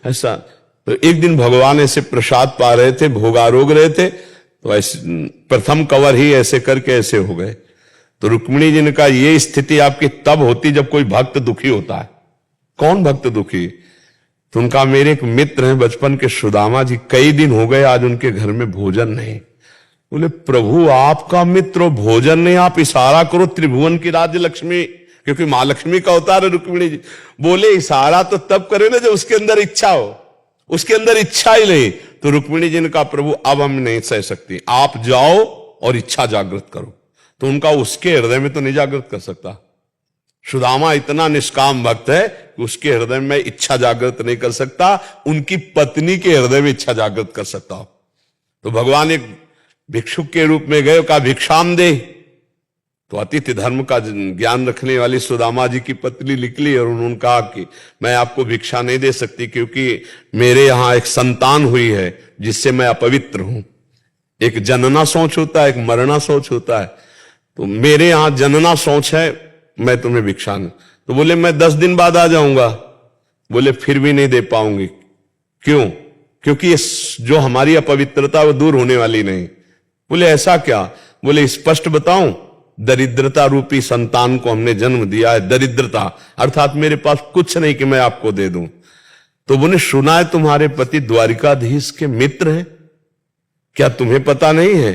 ऐसा। तो एक दिन भगवान ऐसे प्रसाद पा रहे थे, भोगारोग रहे थे, तो ऐसे प्रथम कवर ही ऐसे करके ऐसे हो गए। तो रुक्मिणी जी ने कहा ये स्थिति आपकी तब होती जब कोई भक्त दुखी होता है। कौन भक्त दुखी? तो उनका मेरे एक मित्र हैं बचपन के, सुदामा जी, कई दिन हो गए आज उनके घर में भोजन नहीं। बोले प्रभु आपका मित्र भोजन नहीं, आप इशारा करो त्रिभुवन की राज्य लक्ष्मी, क्योंकि मां लक्ष्मी का अवतार है रुक्मिणी जी। बोले इशारा तो तब करे ना जब उसके अंदर इच्छा हो, उसके अंदर इच्छा ही नहीं। तो रुक्मिणी जी ने कहा प्रभु अब हम नहीं सह सकती, आप जाओ और इच्छा जागृत करो। तो उनका उसके हृदय में तो नहीं जागृत कर सकता। सुदामा इतना निष्काम भक्त है कि उसके हृदय में इच्छा जागृत नहीं कर सकता, उनकी पत्नी के हृदय में इच्छा जागृत कर सकता हो। तो भगवान एक भिक्षुक के रूप में गए, कहा भिक्षाम दे। तो अतिथि धर्म का ज्ञान रखने वाली सुदामा जी की पत्नी निकली और उन्होंने कहा कि मैं आपको भिक्षा नहीं दे सकती, क्योंकि मेरे यहां एक संतान हुई है जिससे मैं अपवित्र हूं। एक जनना सोच होता है, एक मरना सोच होता है। तो मेरे यहां जनना सोच है, मैं तुम्हें भिक्षा नहीं। तो बोले मैं 10 दिन बाद आ जाऊंगा। बोले फिर भी नहीं दे पाऊंगी। क्यों? क्योंकि ये जो हमारी अपवित्रता वो दूर होने वाली नहीं। बोले ऐसा क्या? बोले स्पष्ट बताऊं, दरिद्रता रूपी संतान को हमने जन्म दिया है। दरिद्रता अर्थात मेरे पास कुछ नहीं कि मैं आपको दे दूं। तो बोले सुना है तुम्हारे पति द्वारिकाधीश के मित्र हैं, क्या तुम्हें पता नहीं है?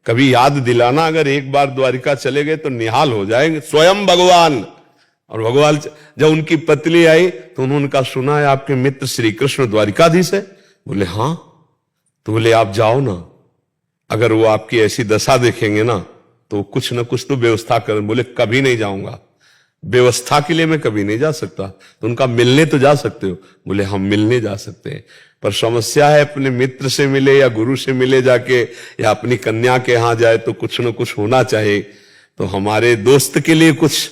कभी याद दिलाना, अगर एक बार द्वारिका चले गए तो निहाल हो जाएंगे स्वयं भगवान। और भगवान जब उनकी पत्नी आई तो उन्होंने कहा सुना है आपके मित्र श्री कृष्ण द्वारिकाधीश है। बोले हाँ। तो बोले आप जाओ ना, अगर वो आपकी ऐसी दशा देखेंगे ना तो कुछ ना कुछ तो व्यवस्था कर। बोले कभी नहीं जाऊंगा, व्यवस्था के लिए मैं कभी नहीं जा सकता। तो उनका मिलने तो जा सकते हो? बोले हम मिलने जा सकते हैं, पर समस्या है अपने मित्र से मिले या गुरु से मिले जाके, या अपनी कन्या के यहां जाए तो कुछ ना कुछ होना चाहिए। तो हमारे दोस्त के लिए कुछ,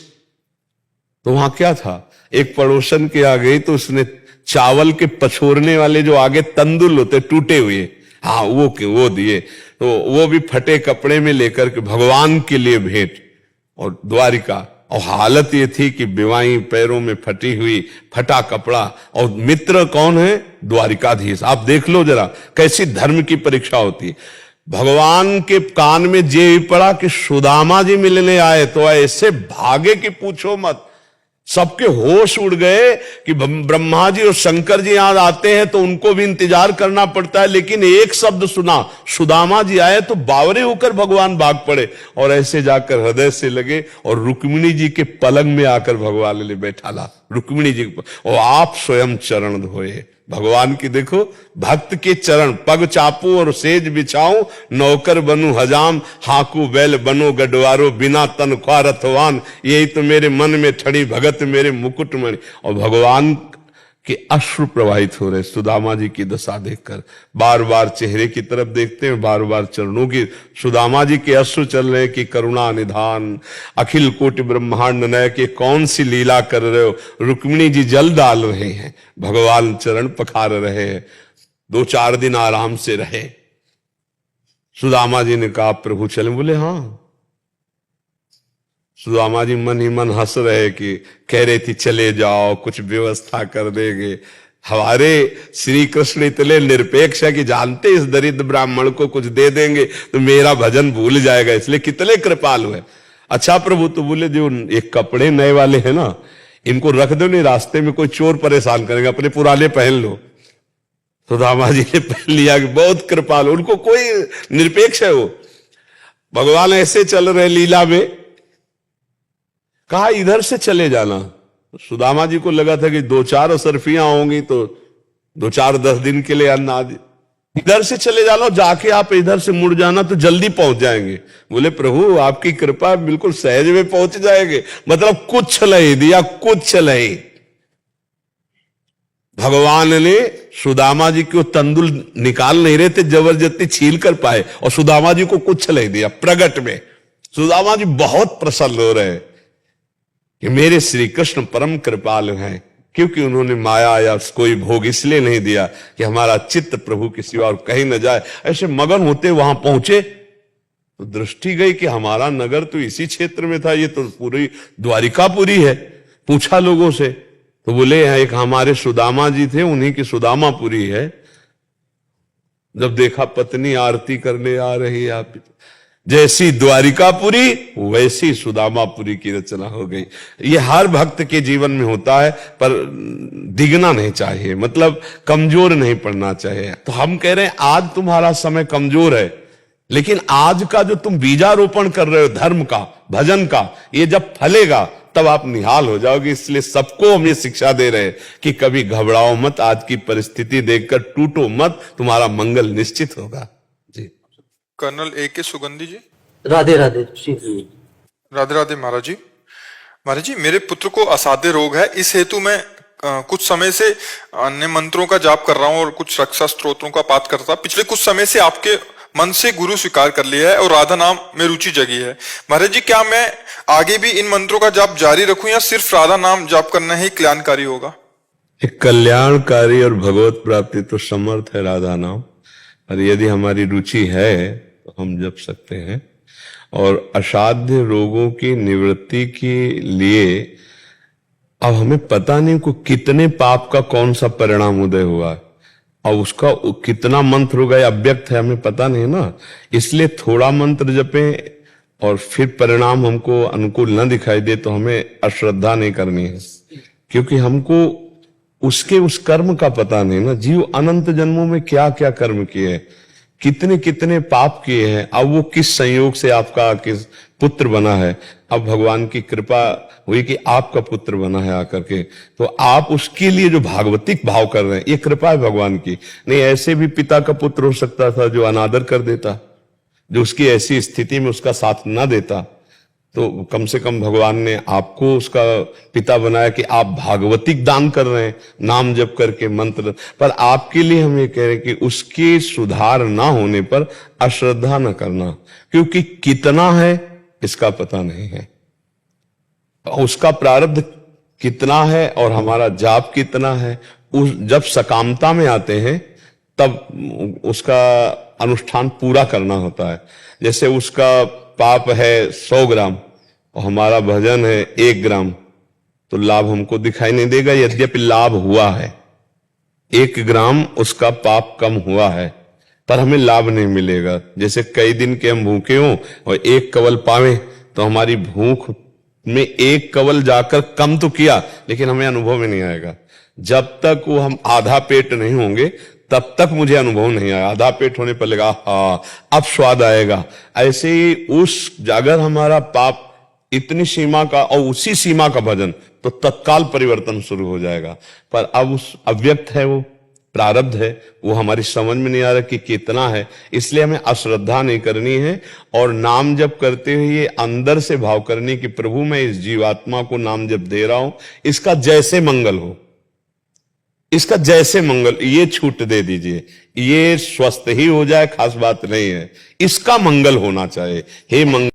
तो वहां क्या था, एक पड़ोसन के आ गई तो उसने चावल के पछोरने वाले जो आगे तंदुल होते टूटे हुए, हाँ वो दिए। तो वो भी फटे कपड़े में लेकर के भगवान के लिए भेंट। और द्वारिका, और हालत ये थी कि बिवाई पैरों में फटी हुई, फटा कपड़ा, और मित्र कौन है? द्वारिकाधीश। आप देख लो जरा कैसी धर्म की परीक्षा होती है। भगवान के कान में जे पड़ा कि सुदामा जी मिलने आए, तो ऐसे भागे कि पूछो मत। सबके होश उड़ गए कि ब्रह्मा जी और शंकर जी यहां आते हैं तो उनको भी इंतजार करना पड़ता है, लेकिन एक शब्द सुना सुदामा जी आए तो बावरे होकर भगवान भाग पड़े और ऐसे जाकर हृदय से लगे और रुक्मिणी जी के पलंग में आकर भगवान ने बैठा ला रुक्मिणी जी और आप स्वयं चरण धोए। भगवान की देखो, भक्त के चरण, पग चापू और सेज बिछाऊं, नौकर बनू हजाम, हाकू बैल बनो गडवारो, बिना तन ख्वा रथवान, यही तो मेरे मन में ठड़ी भगत मेरे मुकुटमणि। और भगवान के अश्रु प्रवाहित हो रहे सुदामा जी की दशा देखकर। बार बार चेहरे की तरफ देखते हैं, बार बार चरणों की। सुदामा जी के अश्रु चल रहे कि करुणा निधान, अखिल कोटि ब्रह्मांड नय के कौन सी लीला कर रहे हो। रुक्मिणी जी जल डाल रहे हैं, भगवान चरण पखार रहे हैं। 2-4 दिन आराम से रहे। सुदामा जी ने कहा प्रभु चले? बोले हाँ। सुदामा जी मन ही मन हंस रहे कि कह रही थी चले जाओ, कुछ व्यवस्था कर देंगे। हमारे श्री कृष्ण इतने निरपेक्ष है कि जानते इस दरिद्र ब्राह्मण को कुछ दे देंगे तो मेरा भजन भूल जाएगा, इसलिए कितने कृपालु है। अच्छा प्रभु, तो बोले जो एक कपड़े नए वाले हैं ना, इनको रख दो, नहीं रास्ते में कोई चोर परेशान करेगा, अपने पुराने पहन लो। सुदामा जी ने पहन लिया कि बहुत कृपालु, उनको कोई निरपेक्ष है वो। भगवान ऐसे चल रहे लीला में, कहा इधर से चले जाना। सुदामा जी को लगा था कि 2-4 असरफियां होंगी तो 2-4-10 दिन के लिए अन्न आदि, इधर से चले जाना, जाके आप इधर से मुड़ जाना तो जल्दी पहुंच जाएंगे। बोले प्रभु आपकी कृपा, बिल्कुल सहज में पहुंच जाएंगे। मतलब कुछ नहीं दिया, कुछ नहीं। भगवान ने सुदामा जी को तंदुल निकाल नहीं रहे थे, जबरदस्ती छील कर पाए, और सुदामा जी को कुछ नहीं दिया प्रगट में। सुदामा जी बहुत प्रसन्न हो रहे हैं कि मेरे श्री कृष्ण परम कृपालु हैं, क्योंकि उन्होंने माया या कोई भोग इसलिए नहीं दिया कि हमारा चित्त प्रभु के सिवा और कहीं न जाए। ऐसे मगन होते वहां पहुंचे तो दृष्टि गई कि हमारा नगर तो इसी क्षेत्र में था, ये तो पूरी द्वारिकापुरी है। पूछा लोगों से, तो बोले एक हमारे सुदामा जी थे, उन्हीं की सुदामापुरी है। जब देखा पत्नी आरती करने आ रही है, आप जैसी द्वारिकापुरी वैसी सुदामापुरी की रचना हो गई। ये हर भक्त के जीवन में होता है, पर दिगना नहीं चाहिए, मतलब कमजोर नहीं पड़ना चाहिए। तो हम कह रहे हैं आज तुम्हारा समय कमजोर है, लेकिन आज का जो तुम बीजारोपण कर रहे हो धर्म का, भजन का, ये जब फलेगा तब आप निहाल हो जाओगे। इसलिए सबको हम ये शिक्षा दे रहे हैं कि कभी घबराओ मत, आज की परिस्थिति देखकर टूटो मत, तुम्हारा मंगल निश्चित होगा। जी। Colonel A.K. सुगंधी जी। राधे राधे जी। राधे राधे महाराज जी। महाराज जी, मेरे पुत्र को असाध्य रोग है, इस हेतु मैं कुछ समय से अन्य मंत्रों का जाप कर रहा हूँ और कुछ रक्षा स्तोत्रों का पाठ करता। पिछले कुछ समय से आपके मन से गुरु स्वीकार कर लिया है और राधा नाम में रुचि जगी है। महाराज जी, क्या मैं आगे भी इन मंत्रों का जाप जारी रखूं या सिर्फ राधा नाम जाप करना ही कल्याणकारी होगा? एक कल्याणकारी और भगवत प्राप्ति तो समर्थ है राधा नाम, और यदि हमारी रुचि है तो हम जप सकते हैं। और असाध्य रोगों की निवृत्ति के लिए अब हमें पता नहीं को कितने पाप का कौन सा परिणाम उदय हुआ है, और उसका कितना मंत्र होगा या अव्यक्त है हमें पता नहीं ना। इसलिए थोड़ा मंत्र जपें और फिर परिणाम हमको अनुकूल न दिखाई दे तो हमें अश्रद्धा नहीं करनी है, क्योंकि हमको उसके उस कर्म का पता नहीं ना। जीव अनंत जन्मों में क्या क्या कर्म किए हैं, कितने कितने पाप किए हैं, अब वो किस संयोग से आपका किस पुत्र बना है। अब भगवान की कृपा हुई कि आपका पुत्र बना है आकर के, तो आप उसके लिए जो भागवतिक भाव कर रहे हैं, ये कृपा है भगवान की। नहीं ऐसे भी पिता का पुत्र हो सकता था जो अनादर कर देता, जो उसकी ऐसी स्थिति में उसका साथ ना देता। तो कम से कम भगवान ने आपको उसका पिता बनाया कि आप भागवतिक दान कर रहे हैं, नाम जप करके मंत्र। पर आपके लिए हम ये कह रहे हैं कि उसके सुधार ना होने पर अश्रद्धा न करना, क्योंकि कितना है इसका पता नहीं है, उसका प्रारब्ध कितना है और हमारा जाप कितना है। जब सकामता में आते हैं तब उसका अनुष्ठान पूरा करना होता है। जैसे उसका पाप है 100 ग्राम और हमारा भजन है 1 ग्राम, तो लाभ हमको दिखाई नहीं देगा, यद्यपि लाभ हुआ है। 1 ग्राम उसका पाप कम हुआ है, पर हमें लाभ नहीं मिलेगा। जैसे कई दिन के हम भूखे हों और 1 कवल पावे, तो हमारी भूख में 1 कवल जाकर कम तो किया, लेकिन हमें अनुभव में नहीं आएगा। जब तक वो हम आधा पेट नहीं होंगे तब तक मुझे अनुभव नहीं आया। आधा पेट होने पर लगा हाँ अब स्वाद आएगा। ऐसे ही उस अगर हमारा पाप इतनी सीमा का और उसी सीमा का भजन, तो तत्काल परिवर्तन शुरू हो जाएगा। पर अब उस अव्यक्त है, वो प्रारब्ध है, वो हमारी समझ में नहीं आ रहा कि कितना है। इसलिए हमें अश्रद्धा नहीं करनी है और नाम जप करते हुए अंदर से भाव करनी कि प्रभु मैं इस जीवात्मा को नाम जप दे रहा हूं, इसका जैसे मंगल हो, इसका जैसे मंगल, ये छूट दे दीजिए, ये स्वस्थ ही हो जाए खास बात नहीं है, इसका मंगल होना चाहिए। हे मंगल